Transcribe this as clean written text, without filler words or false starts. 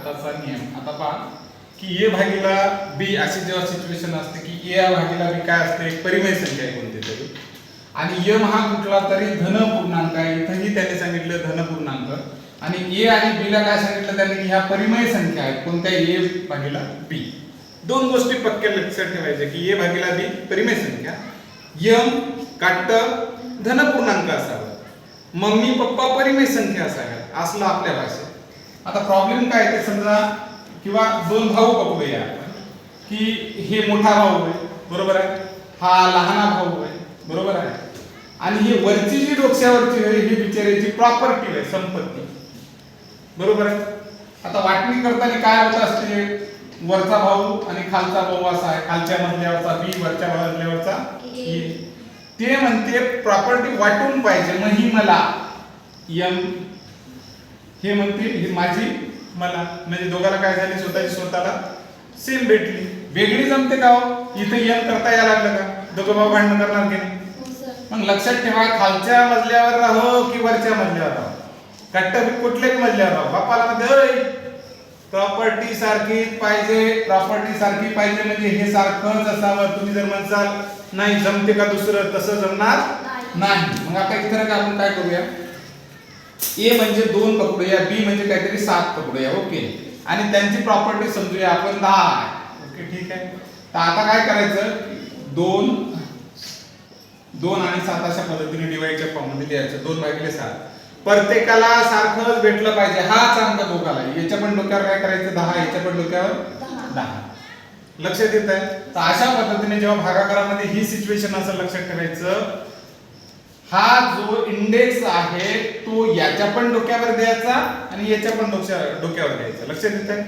आताचा नियम. आता पहा की ए भागीला बी अशी जेव्हा सिच्युएशन असते की ए भागीला बी काय असते, एक परिमेय संख्या आहे कोणती तरी, आणि यम हा कुठला तरी धन पूर्णांक आहे. इथंही त्यांनी सांगितलं धन पूर्णांक, आणि ए आणि बी ला काय सांगितलं त्यांनी की ह्या परिमेय संख्या आहेत कोणत्या, ए भागीला बी. दोन गोष्टी पक्क्या लक्षात ठेवायच्या की ए भागीला बी परिमेय संख्या, यम काट्ट धन पूर्णांक असावा, मम्मी पप्पा परिमेय संख्या असाव्या, असलं आपल्या भाषेत. आता प्रॉब्लेम काय ते समजा, किंवा दोन भाऊ पकडूया की हे मोठा भाऊ आहे बरोबर आहे, हा लहाना भाऊ आहे बरोबर आहे, आणि ही वरची जी डोक्यावरची आहे ही बिचाऱ्याची प्रॉपर्टी आहे, संपत्ती बरोबर आहे. आता वाटणी करताना काय होत असते, वरचा भाऊ आणि खालचा भाऊ असा आहे, खालच्या मजल्यावरचा बी, वरच्या मजल्यावरचा ए. ते म्हणते प्रॉपर्टी वाटून पाहिजे, मग ही मला यम, हे म्हणते ही माझी मला, म्हणजे दोघांना काय झाली, स्वतःची स्वतःला सेम भेटली. वेगळी जमते का हो, इथे यम करता यायला लागलं का, दोघं भाऊ भांडण करणार की नाही. मग लक्षात ठेवा, खालच्या मजल्यावर राहो की वरच्या मजल्यावर राहो, कट्ट कुठल्याच मजल्यावर राहो, बापाला मध्ये प्रॉपर्टी सारखी पाहिजे, प्रॉपर्टी सारखी पाहिजे म्हणजे हे सारखंच असावं. तुम्ही जर म्हणसाल नाही जमते का दुसरं, तसं जमणार नाही. मग आता इथं का आपण काय करूया, ए म्हणजे 2 पकडूया, बी म्हणजे काहीतरी 7 पकडूया, ओके, आणि त्यांची प्रॉपर्टी समजूया आपण 10 आहे, ओके ठीक आहे. तर आता काय करायचं, 2 आणि 7 अशा पद्धतीने डिवाइडच्या फॉर्म मध्ये लिहायचं, 2/7. प्रत्येकाला सारखंच भेटलं पाहिजे, हाच अंक दोघाला, याच्या पण डोक्यावर काय करायचं 10, याच्या पण डोक्यावर 10. लक्षात येत आहे. तर अशा पद्धतीने जेव्हा भागाकारामध्ये ही सिच्युएशन असं लक्षात ठेवायचं, हा जो इंडेक्स आहे तो याच्या पण डोक्यावर द्यायचा आणि याच्या पण डोक्यावर द्यायचा. लक्षात येत आहे.